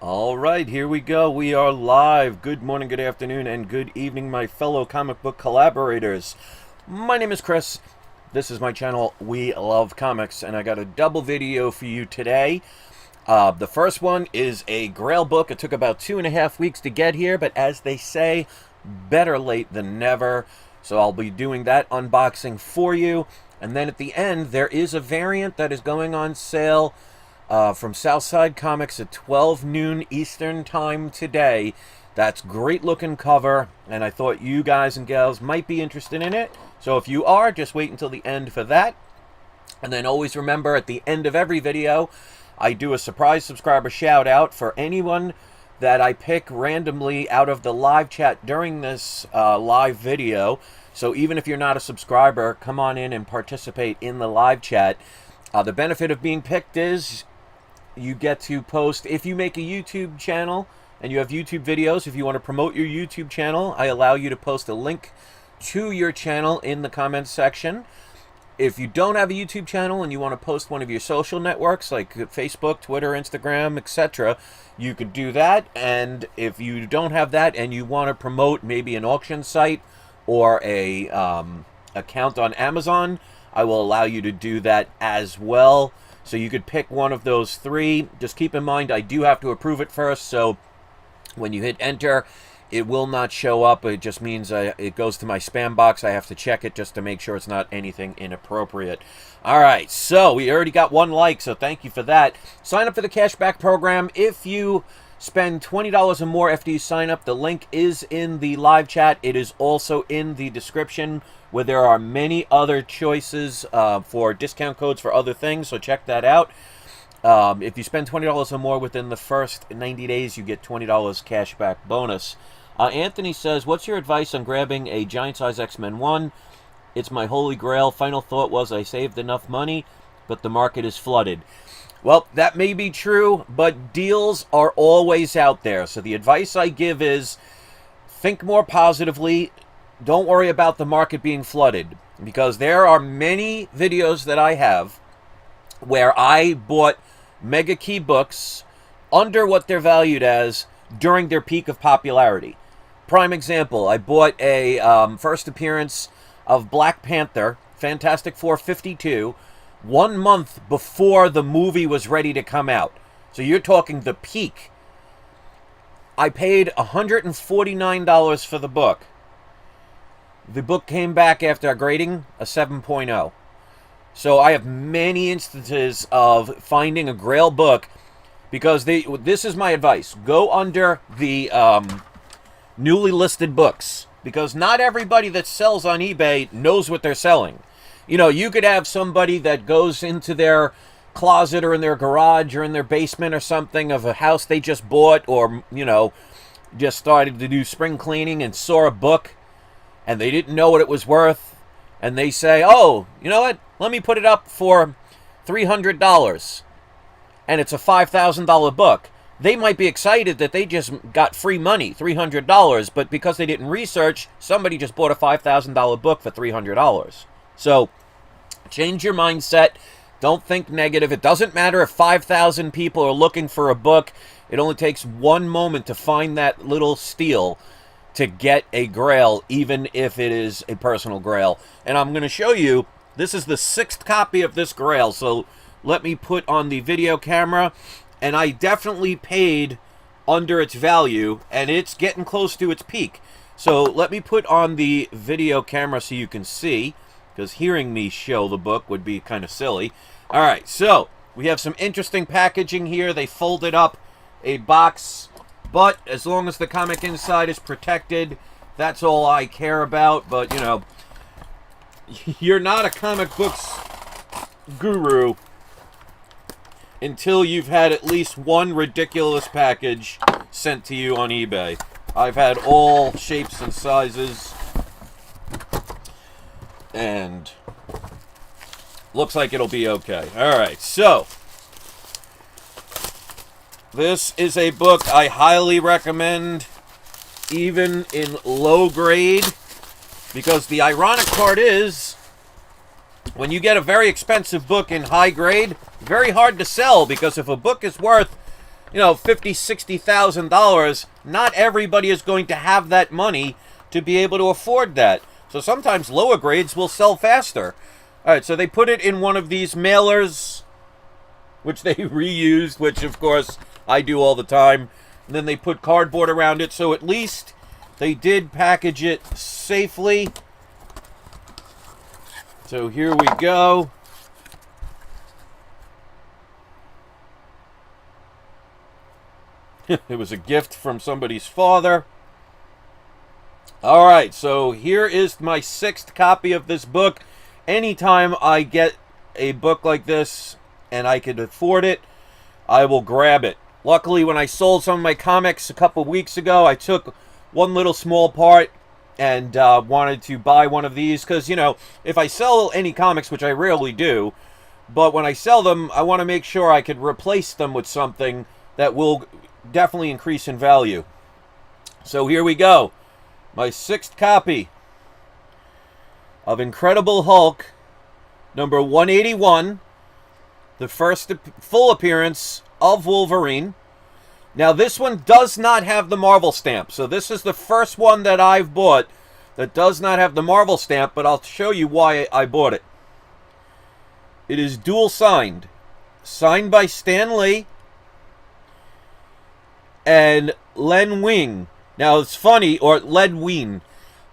All right, here we go. We are live. Good morning, good afternoon, and good evening, my fellow comic book collaborators. My name is Chris. This is my channel, We Love Comics, and I got a double video for you today. The first one is a Grail book. It took about 2.5 weeks to get here, but as they say, better late than never. So I'll be doing that unboxing for you. And then at the end, there is a variant that is going on sale from Southside Comics at 12 noon Eastern Time today. That's great looking cover, and I thought you guys and gals might be interested in it. So if you are, just wait until the end for that. And then always remember, at the end of every video, I do a surprise subscriber shout out for anyone that I pick randomly out of the live chat during this live video. So even if you're not a subscriber, come on in and participate in the live chat. The benefit of being picked is you get to post, if you make a YouTube channel and you have YouTube videos, if you want to promote your YouTube channel, I allow you to post a link to your channel in the comments section. If you don't have a YouTube channel and you want to post one of your social networks like Facebook, Twitter, Instagram, etc., you could do that. And if you don't have that and you want to promote maybe an auction site or a account on Amazon, I will allow you to do that as well. So you could pick one of those three. Just keep in mind, I do have to approve it first, so when you hit enter, it will not show up. It just means it goes to my spam box. I have to check it just to make sure it's not anything inappropriate. All right, so we already got 1 like, so thank you for that. Sign up for the cashback program. If you spend $20 or more after you sign up, the link is in the live chat. It is also in the description, where there are many other choices for discount codes for other things, so check that out. If you spend $20 or more within the first 90 days, you get $20 cashback bonus. Anthony says, what's your advice on grabbing a giant size X-Men 1? It's my holy grail. Final thought was I saved enough money, but the market is flooded. Well, that may be true, but deals are always out there. So the advice I give is think more positively. Don't worry about the market being flooded, because there are many videos that I have where I bought mega key books under what they're valued as during their peak of popularity. Prime example, I bought a first appearance of Black Panther, Fantastic Four 52, 1 month before the movie was ready to come out. So you're talking the peak. I paid $149 for the book. The book came back after grading a 7.0. So I have many instances of finding a Grail book, because this is my advice. Go under the newly listed books, because not everybody that sells on eBay knows what they're selling. You know, you could have somebody that goes into their closet or in their garage or in their basement or something of a house they just bought, or, you know, just started to do spring cleaning and saw a book and they didn't know what it was worth, and they say, oh, you know what, let me put it up for $300, and it's a $5,000 book. They might be excited that they just got free money, $300, but because they didn't research, somebody just bought a $5,000 book for $300. So change your mindset. Don't think negative. It doesn't matter if 5,000 people are looking for a book. It only takes one moment to find that little steal to get a Grail, even if it is a personal Grail. And I'm going to show you, this is the 6th copy of this Grail. So let me put on the video camera. And I definitely paid under its value, and it's getting close to its peak. So let me put on the video camera so you can see, because hearing me show the book would be kind of silly. All right, so we have some interesting packaging here. They folded up a box, but as long as the comic inside is protected, that's all I care about. But, you know, you're not a comic books guru until you've had at least one ridiculous package sent to you on eBay. I've had all shapes and sizes, and looks like it'll be okay. All right, so this is a book I highly recommend, even in low grade, because the ironic part is, when you get a very expensive book in high grade, very hard to sell, because if a book is worth $50,000, $60,000, not everybody is going to have that money to be able to afford that. So sometimes lower grades will sell faster. All right, so they put it in one of these mailers, which they reused, which of course I do all the time. And then they put cardboard around it, so at least they did package it safely. So here we go. It was a gift from somebody's father. All right, so here is my 6th copy of this book. Anytime I get a book like this and I can afford it, I will grab it. Luckily, when I sold some of my comics a couple weeks ago, I took one little small part and wanted to buy one of these because, if I sell any comics, which I rarely do, but when I sell them, I want to make sure I could replace them with something that will definitely increase in value. So here we go. My 6th copy of Incredible Hulk, number 181, the first full appearance of Wolverine. Now, this one does not have the Marvel stamp, so this is the first one that I've bought that does not have the Marvel stamp, but I'll show you why I bought it. It is dual signed. Signed by Stan Lee and Len Wein. Now, it's funny, or Len Wein.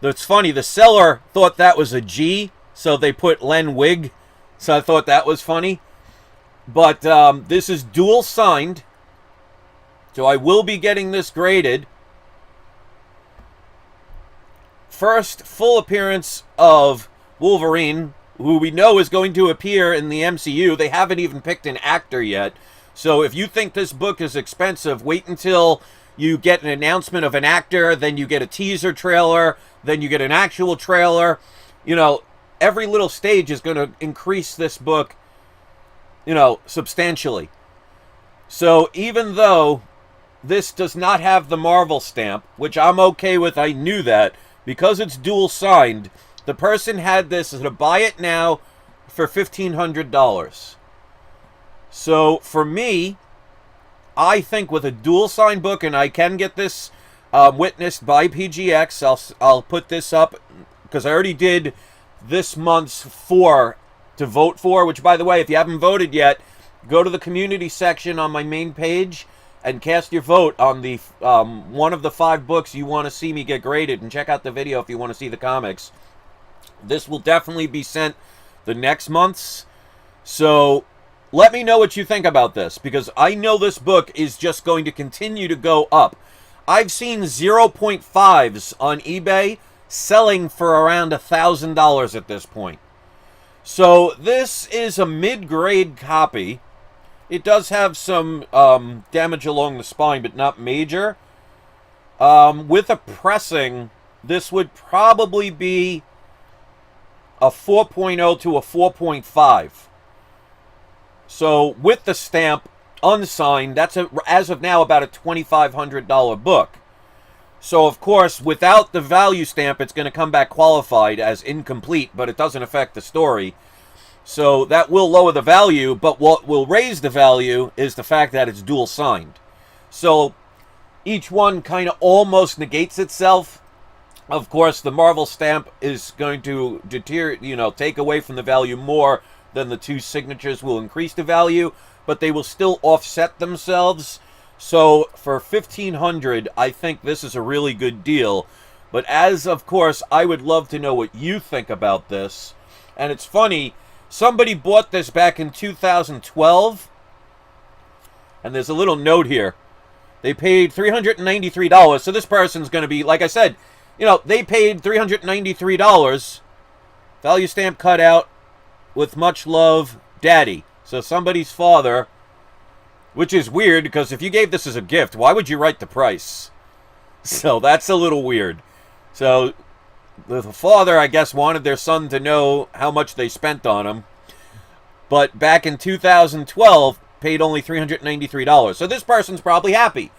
It's funny, the seller thought that was a G, so they put Len Wig, so I thought that was funny. But this is dual signed, so I will be getting this graded. First full appearance of Wolverine, who we know is going to appear in the MCU. They haven't even picked an actor yet. So if you think this book is expensive, wait until you get an announcement of an actor, then you get a teaser trailer, then you get an actual trailer. Every little stage is going to increase this book, substantially. So even though this does not have the Marvel stamp, which I'm okay with, I knew that, because it's dual signed, the person had this to buy it now for $1,500. So for me, I think with a dual signed book, and I can get this witnessed by PGX, I'll put this up because I already did this month's 4 to vote for, which, by the way, if you haven't voted yet, go to the community section on my main page and cast your vote on the one of the 5 books you want to see me get graded, and check out the video if you want to see the comics. This will definitely be sent the next month's. So let me know what you think about this, because I know this book is just going to continue to go up. I've seen 0.5s on eBay selling for around $1,000 at this point. So this is a mid-grade copy. It does have some damage along the spine, but not major. With a pressing, this would probably be a 4.0 to a 4.5. So with the stamp, unsigned, that's as of now about a $2,500 book. So of course, without the value stamp, it's going to come back qualified as incomplete, but it doesn't affect the story. So that will lower the value, but what will raise the value is the fact that it's dual signed. So each one kind of almost negates itself. Of course, the Marvel stamp is going to take away from the value more than the 2 signatures will increase the value, but they will still offset themselves. So for $1,500, I think this is a really good deal. But as, of course, I would love to know what you think about this. And it's funny, somebody bought this back in 2012, and there's a little note here. They paid $393, so this person's going to be, like I said, they paid $393, value stamp cut out, with much love, Daddy. So somebody's father, which is weird, because if you gave this as a gift, why would you write the price? So that's a little weird. So the father, I guess, wanted their son to know how much they spent on him. But back in 2012, paid only $393. So this person's probably happy.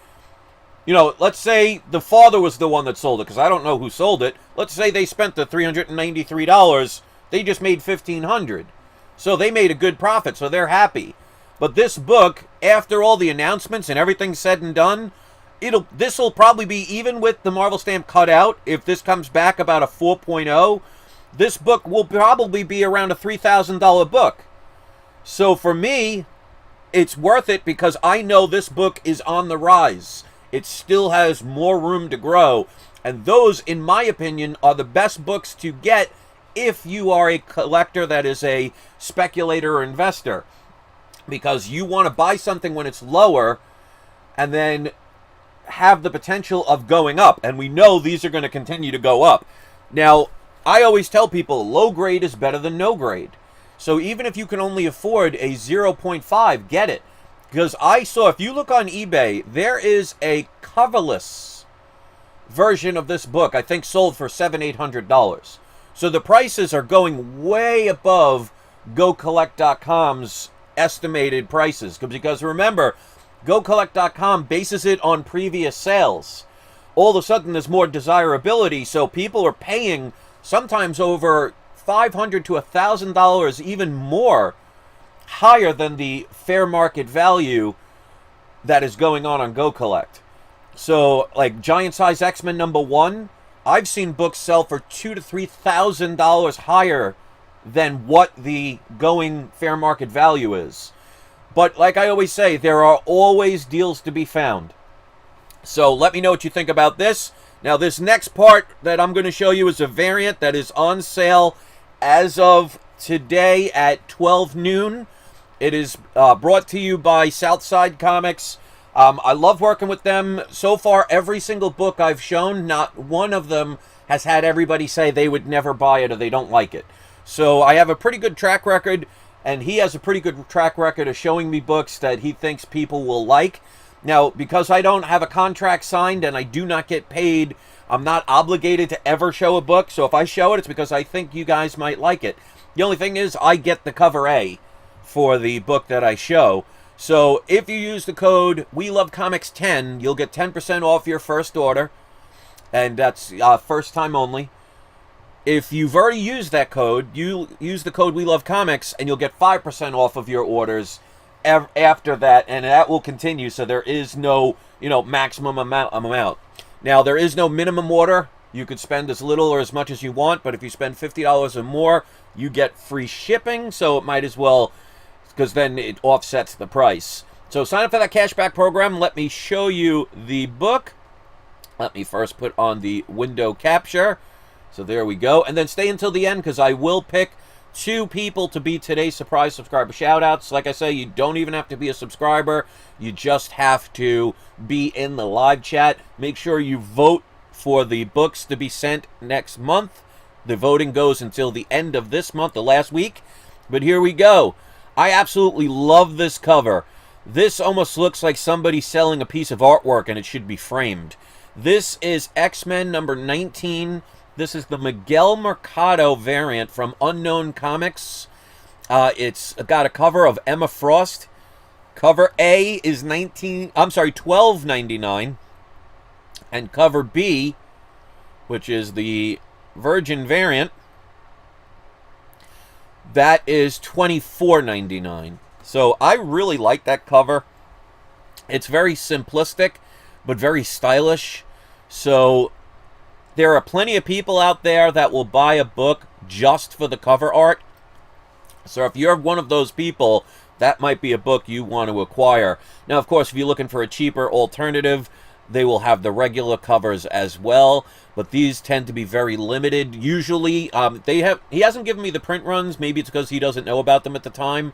Let's say the father was the one that sold it, because I don't know who sold it. Let's say they spent the $393. They just made $1,500. So they made a good profit, so they're happy. But this book after all the announcements and everything's said and done, this will probably be, even with the Marvel stamp cut out, if this comes back about a 4.0, this book will probably be around a $3,000 book. So for me, it's worth it because I know this book is on the rise. It still has more room to grow. And those, in my opinion, are the best books to get if you are a collector that is a speculator or investor. Because you want to buy something when it's lower and then have the potential of going up. And we know these are going to continue to go up. Now, I always tell people low grade is better than no grade. So even if you can only afford a 0.5, get it. Because I saw, if you look on eBay, there is a coverless version of this book, I think sold for $700-800. So the prices are going way above GoCollect.com's estimated prices. Because remember, GoCollect.com bases it on previous sales. All of a sudden, there's more desirability, so people are paying sometimes over $500 to $1,000, even more, higher than the fair market value that is going on GoCollect. So, like Giant Size X-Men #1, I've seen books sell for $2,000 to $3,000 higher than what the going fair market value is. But like I always say, there are always deals to be found. So let me know what you think about this. Now, this next part that I'm going to show you is a variant that is on sale as of today at 12 noon. It is brought to you by Southside Comics. I love working with them. So far, every single book I've shown, not one of them has had everybody say they would never buy it or they don't like it. So I have a pretty good track record, and he has a pretty good track record of showing me books that he thinks people will like. Now, because I don't have a contract signed and I do not get paid, I'm not obligated to ever show a book. So if I show it, it's because I think you guys might like it. The only thing is I get the cover A for the book that I show. So if you use the code WeLoveComics10, you'll get 10% off your first order. And that's first time only. If you've already used that code, you use the code WeLoveComics and you'll get 5% off of your orders after that, and that will continue. So there is no, maximum amount. Now, there is no minimum order. You could spend as little or as much as you want, but if you spend $50 or more, you get free shipping. So it might as well, because then it offsets the price. So sign up for that cashback program. Let me show you the book. Let me first put on the window capture. So there we go. And then stay until the end, because I will pick 2 people to be today's surprise subscriber shoutouts. Like I say, you don't even have to be a subscriber. You just have to be in the live chat. Make sure you vote for the books to be sent next month. The voting goes until the end of this month, the last week. But here we go. I absolutely love this cover. This almost looks like somebody selling a piece of artwork and it should be framed. This is X-Men #19. This is the Miguel Mercado variant from Unknown Comics. It's got a cover of Emma Frost. Cover A is $12.99, and cover B, which is the Virgin variant, that is $24.99. So I really like that cover. It's very simplistic, but very stylish. So there are plenty of people out there that will buy a book just for the cover art. So if you're one of those people, that might be a book you want to acquire. Now, of course, if you're looking for a cheaper alternative, they will have the regular covers as well. But these tend to be very limited. Usually, he hasn't given me the print runs. Maybe it's because he doesn't know about them at the time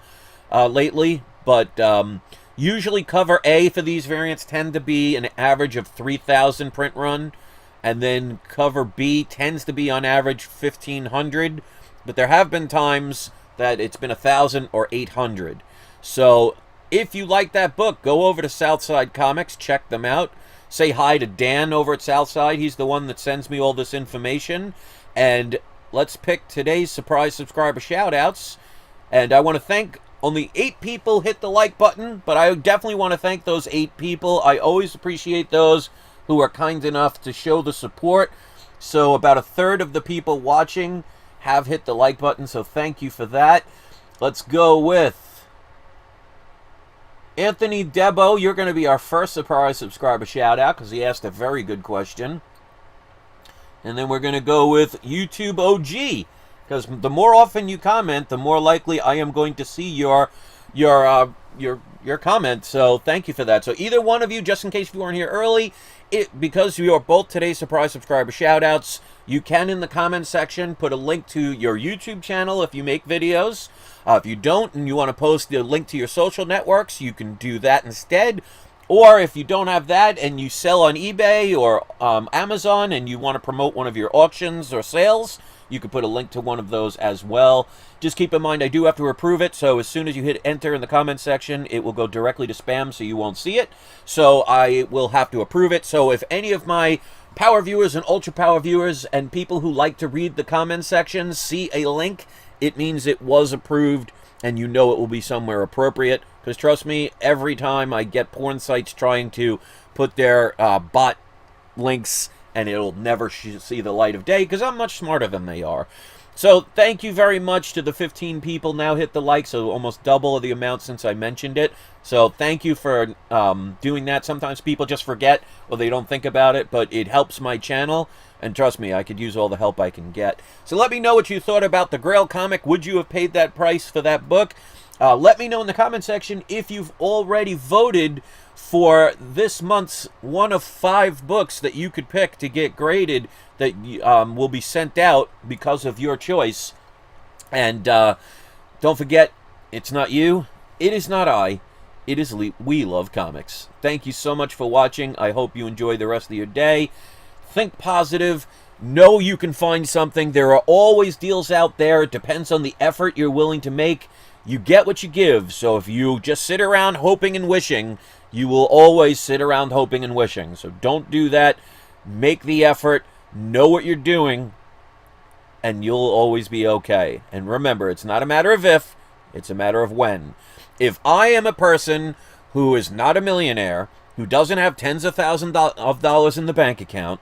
lately. But usually cover A for these variants tend to be an average of 3,000 print run. And then cover B tends to be on average 1,500. But there have been times that it's been 1,000 or 800. So if you like that book, go over to Southside Comics, check them out. Say hi to Dan over at Southside. He's the one that sends me all this information. And let's pick today's surprise subscriber shoutouts. And I want to thank, only 8 people hit the like button, but I definitely want to thank those 8 people. I always appreciate those who are kind enough to show the support. So about 1/3 of the people watching have hit the like button, so thank you for that. Let's go with Anthony Debo, you're going to be our first surprise subscriber shout out because he asked a very good question. And then we're going to go with YouTube OG, because the more often you comment, the more likely I am going to see your comment. So thank you for that. So either one of you, just in case you weren't here early, because you are both today's surprise subscriber shout outs, you can in the comment section put a link to your YouTube channel if you make videos. If you don't and you want to post the link to your social networks, you can do that instead. Or if you don't have that and you sell on eBay or Amazon and you want to promote one of your auctions or sales, you can put a link to one of those as well. Just keep in mind, I do have to approve it, so as soon as you hit enter in the comment section, it will go directly to spam, so you won't see it. So I will have to approve it. So if any of my power viewers and ultra power viewers and people who like to read the comment section see a link, it means it was approved and you know it will be somewhere appropriate. Because trust me, every time I get porn sites trying to put their bot links, and it'll never see the light of day because I'm much smarter than they are. So thank you very much to the 15 people now hit the like, so almost double of the amount since I mentioned it. So thank you for doing that. Sometimes people just forget or they don't think about it, but it helps my channel. And trust me, I could use all the help I can get. So let me know what you thought about the Grail comic. Would you have paid that price for that book? Let me know in the comment section if you've already voted for this month's one of 5 books that you could pick to get graded that will be sent out because of your choice. And don't forget, it's not you, it is not I, it is We Love Comics. Thank you so much for watching. I hope you enjoy the rest of your day. Think positive. Know you can find something. There are always deals out there. It depends on the effort you're willing to make. You get what you give. So if you just sit around hoping and wishing, you will always sit around hoping and wishing. So don't do that. Make the effort. Know what you're doing. And you'll always be okay. And remember, it's not a matter of if, it's a matter of when. If I am a person who is not a millionaire, who doesn't have tens of thousands of dollars in the bank account,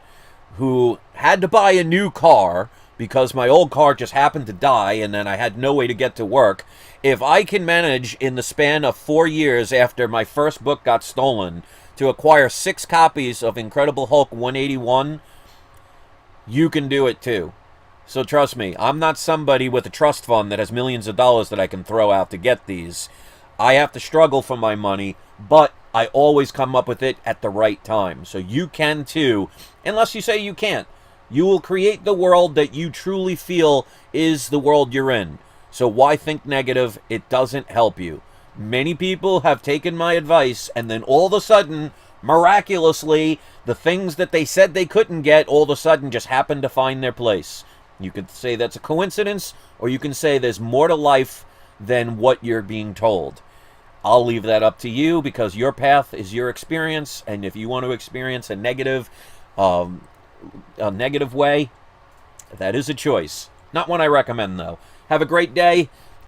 who had to buy a new car because my old car just happened to die and then I had no way to get to work, if I can manage in the span of 4 years after my first book got stolen to acquire 6 copies of Incredible Hulk 181, you can do it too. So trust me, I'm not somebody with a trust fund that has millions of dollars that I can throw out to get these. I have to struggle for my money, but I always come up with it at the right time. So you can too, unless you say you can't. You will create the world that you truly feel is the world you're in. So why think negative? It doesn't help you. Many people have taken my advice, and then all of a sudden, miraculously, the things that they said they couldn't get, all of a sudden just happen to find their place. You could say that's a coincidence, or you can say there's more to life than what you're being told. I'll leave that up to you because your path is your experience, and if you want to experience a negative way, that is a choice. Not one I recommend, though. Have a great day.